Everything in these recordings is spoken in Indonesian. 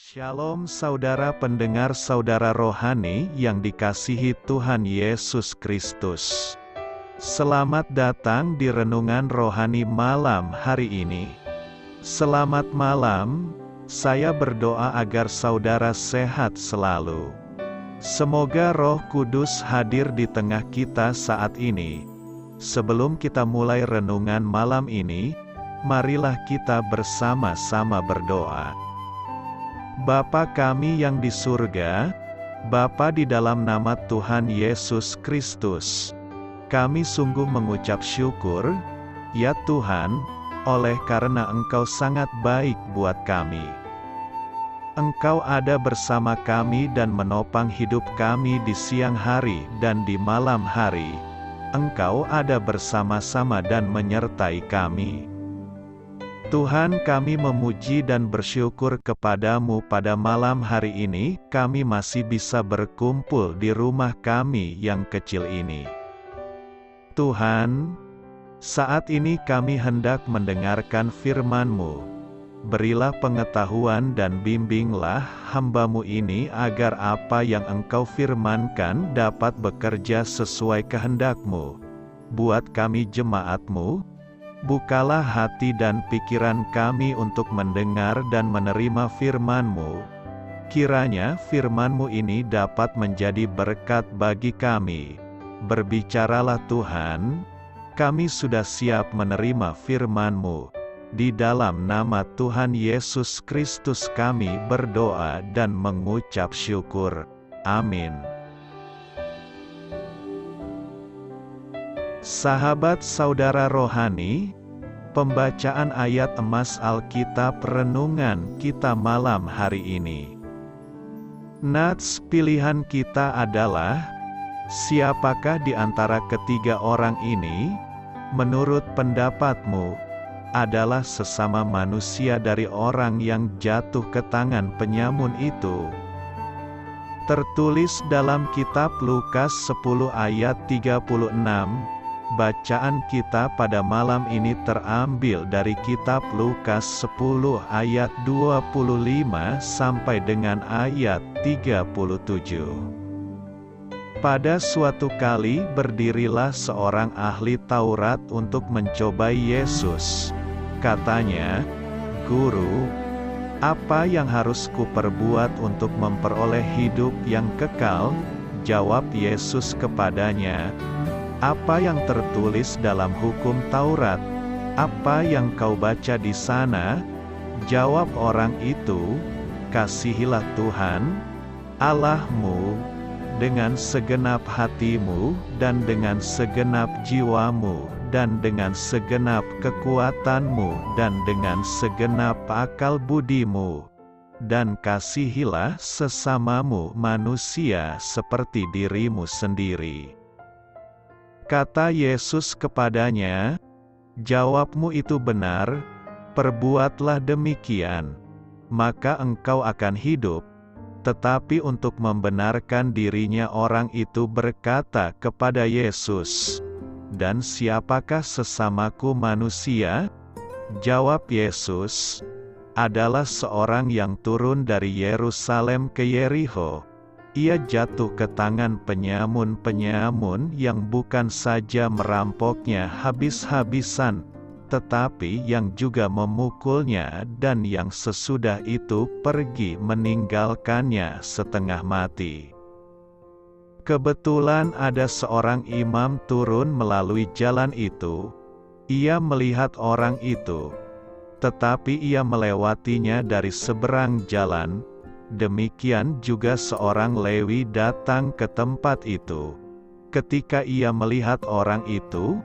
Shalom saudara pendengar saudara rohani yang dikasihi Tuhan Yesus Kristus. Selamat datang di renungan rohani malam hari ini. Selamat malam, saya berdoa agar saudara sehat selalu. Semoga Roh Kudus hadir di tengah kita saat ini. Sebelum kita mulai renungan malam ini, marilah kita bersama-sama berdoa. Bapa kami yang di surga, Bapa di dalam nama Tuhan Yesus Kristus, kami sungguh mengucap syukur, ya Tuhan, oleh karena Engkau sangat baik buat kami. Engkau ada bersama kami dan menopang hidup kami di siang hari dan di malam hari. Engkau ada bersama-sama dan menyertai kami. Tuhan, kami memuji dan bersyukur kepadamu pada malam hari ini, kami masih bisa berkumpul di rumah kami yang kecil ini. Tuhan, saat ini kami hendak mendengarkan firman-Mu. Berilah pengetahuan dan bimbinglah hamba-Mu ini agar apa yang Engkau firmankan dapat bekerja sesuai kehendak-Mu. Buat kami jemaat-Mu, bukalah hati dan pikiran kami untuk mendengar dan menerima firman-Mu. Kiranya firman-Mu ini dapat menjadi berkat bagi kami. Berbicaralah Tuhan, kami sudah siap menerima firman-Mu. Di dalam nama Tuhan Yesus Kristus kami berdoa dan mengucap syukur. Amin. Sahabat saudara rohani, pembacaan ayat emas Alkitab renungan kita malam hari ini. Nats pilihan kita adalah, siapakah di antara ketiga orang ini, menurut pendapatmu, adalah sesama manusia dari orang yang jatuh ke tangan penyamun itu? Tertulis dalam kitab Lukas 10 ayat 36, bacaan kita pada malam ini terambil dari kitab Lukas 10 ayat 25 sampai dengan ayat 37. Pada suatu kali berdirilah seorang ahli Taurat untuk mencobai Yesus. Katanya, "Guru, apa yang harus kuperbuat untuk memperoleh hidup yang kekal?" Jawab Yesus kepadanya, "Apa yang tertulis dalam hukum Taurat? Apa yang kau baca di sana?" Jawab orang itu, "Kasihilah Tuhan, Allahmu, dengan segenap hatimu, dan dengan segenap jiwamu, dan dengan segenap kekuatanmu, dan dengan segenap akal budimu. Dan kasihilah sesamamu manusia seperti dirimu sendiri." Kata Yesus kepadanya, "Jawabmu itu benar, perbuatlah demikian, maka engkau akan hidup." Tetapi untuk membenarkan dirinya orang itu berkata kepada Yesus, "Dan siapakah sesamaku manusia?" Jawab Yesus, "Adalah seorang yang turun dari Yerusalem ke Yerikho. Ia jatuh ke tangan penyamun-penyamun yang bukan saja merampoknya habis-habisan, tetapi yang juga memukulnya dan yang sesudah itu pergi meninggalkannya setengah mati." Kebetulan ada seorang imam turun melalui jalan itu. Ia melihat orang itu, tetapi ia melewatinya dari seberang jalan. Demikian juga seorang Lewi datang ke tempat itu. Ketika ia melihat orang itu,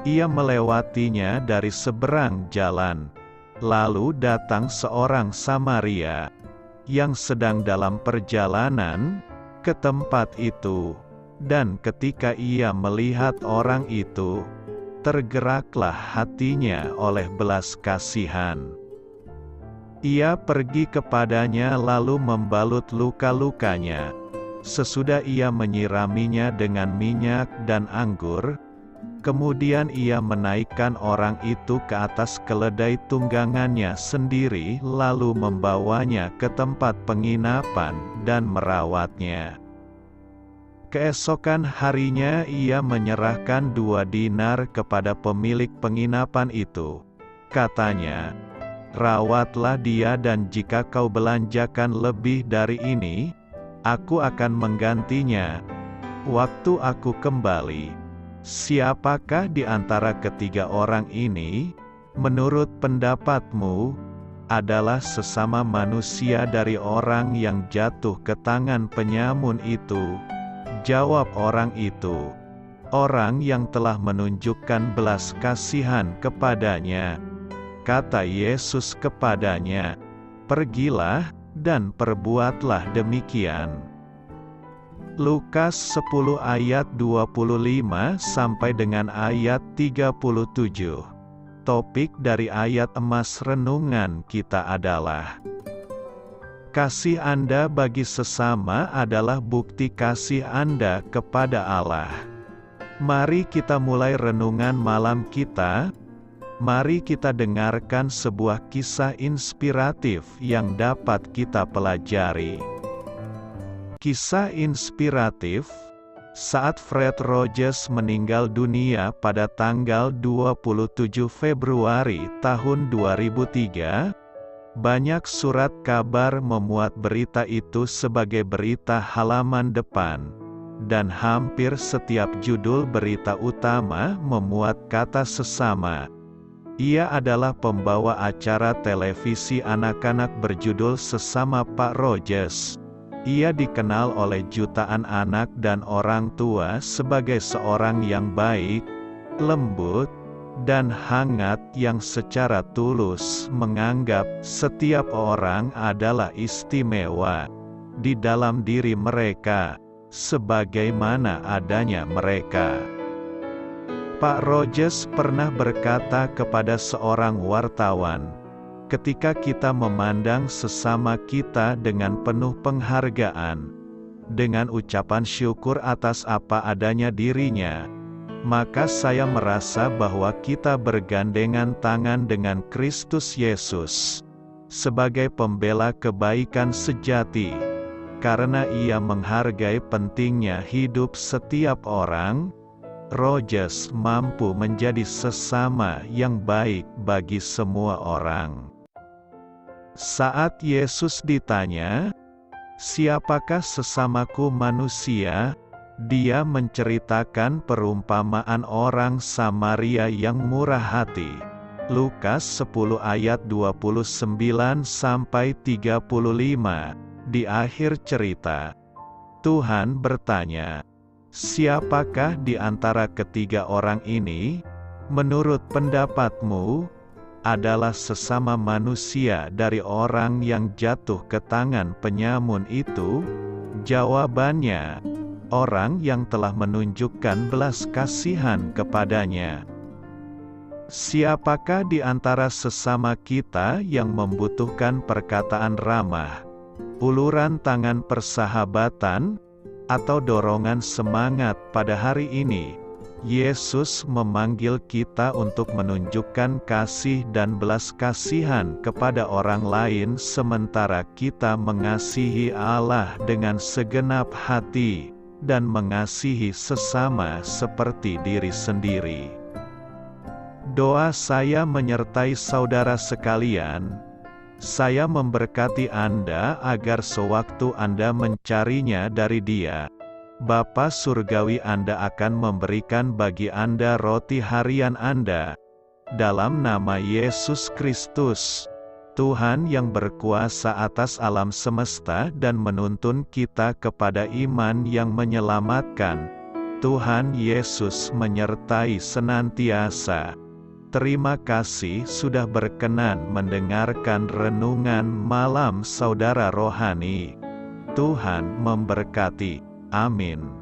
ia melewatinya dari seberang jalan. Lalu datang seorang Samaria, yang sedang dalam perjalanan ke tempat itu. Dan ketika ia melihat orang itu, tergeraklah hatinya oleh belas kasihan. Ia pergi kepadanya lalu membalut luka-lukanya. Sesudah ia menyiraminya dengan minyak dan anggur, Kemudian ia menaikkan orang itu ke atas keledai tunggangannya sendiri lalu membawanya ke tempat penginapan dan merawatnya. Keesokan harinya ia menyerahkan 2 dinar kepada pemilik penginapan itu. Katanya, "Rawatlah dia dan jika kau belanjakan lebih dari ini, aku akan menggantinya waktu aku kembali." Siapakah di antara ketiga orang ini, menurut pendapatmu, adalah sesama manusia dari orang yang jatuh ke tangan penyamun itu? Jawab orang itu, "Orang yang telah menunjukkan belas kasihan kepadanya." Kata Yesus kepadanya, "Pergilah, dan perbuatlah demikian." Lukas 10 ayat 25 sampai dengan ayat 37. Topik dari ayat emas renungan kita adalah kasih Anda bagi sesama adalah bukti kasih Anda kepada Allah. Mari kita mulai renungan malam kita. Mari kita dengarkan sebuah kisah inspiratif yang dapat kita pelajari. Kisah inspiratif, saat Fred Rogers meninggal dunia pada tanggal 27 Februari tahun 2003, banyak surat kabar memuat berita itu sebagai berita halaman depan, dan hampir setiap judul berita utama memuat kata sesama. Ia adalah pembawa acara televisi anak-anak berjudul Sesama Pak Rogers. Ia dikenal oleh jutaan anak dan orang tua sebagai seorang yang baik, lembut, dan hangat yang secara tulus menganggap setiap orang adalah istimewa di dalam diri mereka, sebagaimana adanya mereka. Pak Rogers pernah berkata kepada seorang wartawan, "Ketika kita memandang sesama kita dengan penuh penghargaan, dengan ucapan syukur atas apa adanya dirinya, maka saya merasa bahwa kita bergandengan tangan dengan Kristus Yesus sebagai pembela kebaikan sejati, karena ia menghargai pentingnya hidup setiap orang. Rogers mampu menjadi sesama yang baik bagi semua orang." Saat Yesus ditanya, "Siapakah sesamaku manusia?" Dia menceritakan perumpamaan orang Samaria yang murah hati. Lukas 10 ayat 29 sampai 35. Di akhir cerita, Tuhan bertanya, "Siapakah di antara ketiga orang ini, menurut pendapatmu, adalah sesama manusia dari orang yang jatuh ke tangan penyamun itu?" Jawabannya, orang yang telah menunjukkan belas kasihan kepadanya. Siapakah di antara sesama kita yang membutuhkan perkataan ramah, uluran tangan persahabatan, atau dorongan semangat pada hari ini? Yesus memanggil kita untuk menunjukkan kasih dan belas kasihan kepada orang lain sementara kita mengasihi Allah dengan segenap hati dan mengasihi sesama seperti diri sendiri. Doa saya menyertai saudara sekalian. Saya memberkati Anda agar sewaktu Anda mencarinya dari Dia, Bapa Surgawi Anda akan memberikan bagi Anda roti harian Anda. Dalam nama Yesus Kristus, Tuhan yang berkuasa atas alam semesta dan menuntun kita kepada iman yang menyelamatkan, Tuhan Yesus menyertai senantiasa. Terima kasih sudah berkenan mendengarkan renungan malam saudara rohani. Tuhan memberkati. Amin.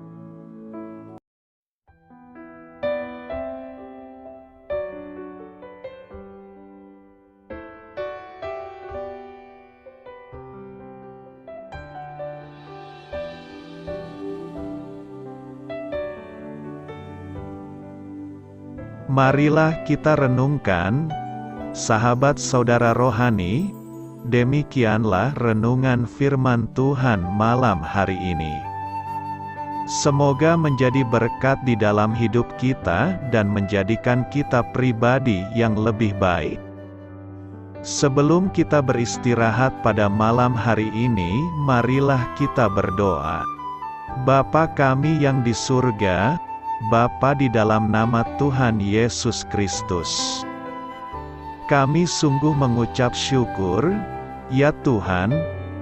Marilah kita renungkan, sahabat saudara rohani, demikianlah renungan firman Tuhan malam hari ini. Semoga menjadi berkat di dalam hidup kita dan menjadikan kita pribadi yang lebih baik. Sebelum kita beristirahat pada malam hari ini, marilah kita berdoa. Bapa kami yang di surga, Bapa di dalam nama Tuhan Yesus Kristus. Kami sungguh mengucap syukur, ya Tuhan,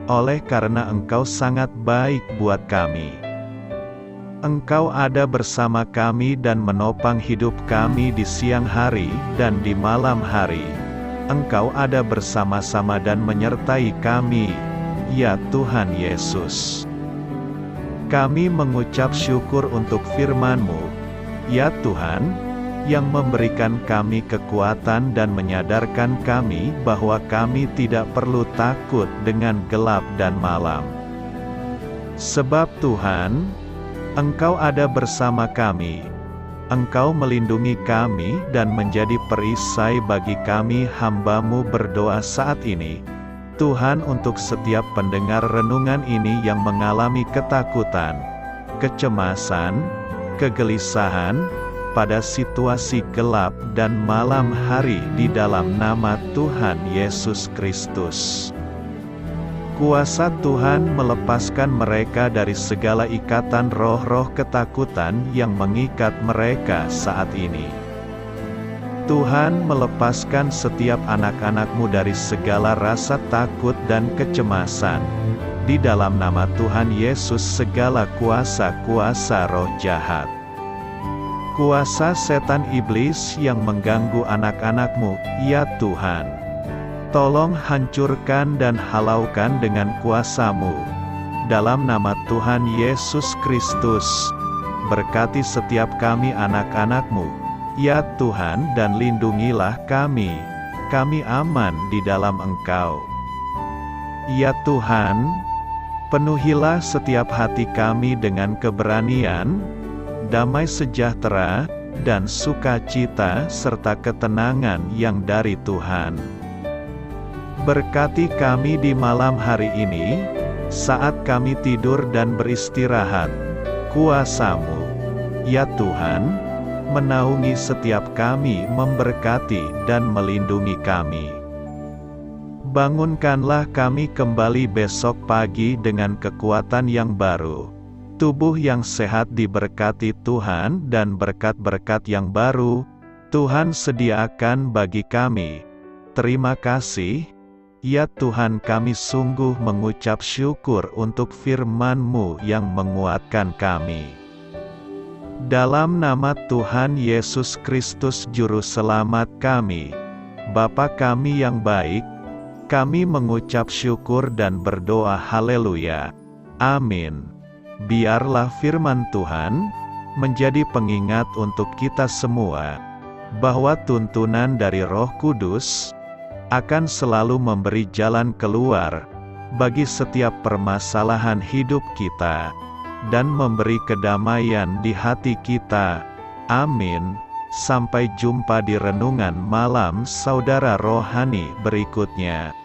oleh karena Engkau sangat baik buat kami. Engkau ada bersama kami dan menopang hidup kami di siang hari dan di malam hari. Engkau ada bersama-sama dan menyertai kami, ya Tuhan Yesus. Kami mengucap syukur untuk firman-Mu, ya Tuhan, yang memberikan kami kekuatan dan menyadarkan kami bahwa kami tidak perlu takut dengan gelap dan malam. Sebab Tuhan, Engkau ada bersama kami. Engkau melindungi kami dan menjadi perisai bagi kami hamba-Mu berdoa saat ini. Tuhan, untuk setiap pendengar renungan ini yang mengalami ketakutan, kecemasan, kegelisahan, pada situasi gelap dan malam hari di dalam nama Tuhan Yesus Kristus. Kuasa Tuhan melepaskan mereka dari segala ikatan roh-roh ketakutan yang mengikat mereka saat ini. Tuhan melepaskan setiap anak-anak-Mu dari segala rasa takut dan kecemasan. Di dalam nama Tuhan Yesus segala kuasa-kuasa roh jahat, kuasa setan iblis yang mengganggu anak-anak-Mu, ya Tuhan, tolong hancurkan dan halaukan dengan kuasa-Mu. Dalam nama Tuhan Yesus Kristus, berkati setiap kami anak-anak-Mu, ya Tuhan, dan lindungilah kami. Kami aman di dalam Engkau. Ya Tuhan, penuhilah setiap hati kami dengan keberanian, damai sejahtera, dan sukacita serta ketenangan yang dari Tuhan. Berkati kami di malam hari ini, saat kami tidur dan beristirahat. Kuasa-Mu, ya Tuhan, menaungi setiap kami, memberkati dan melindungi kami. Bangunkanlah kami kembali besok pagi dengan kekuatan yang baru. Tubuh yang sehat diberkati Tuhan dan berkat-berkat yang baru, Tuhan sediakan bagi kami. Terima kasih. Ya Tuhan, kami sungguh mengucap syukur untuk firman-Mu yang menguatkan kami. Dalam nama Tuhan Yesus Kristus Juru Selamat kami, Bapa kami yang baik, kami mengucap syukur dan berdoa haleluya. Amin. Biarlah firman Tuhan menjadi pengingat untuk kita semua, bahwa tuntunan dari Roh Kudus akan selalu memberi jalan keluar bagi setiap permasalahan hidup kita, dan memberi kedamaian di hati kita. Amin. Sampai jumpa di renungan malam saudara rohani berikutnya.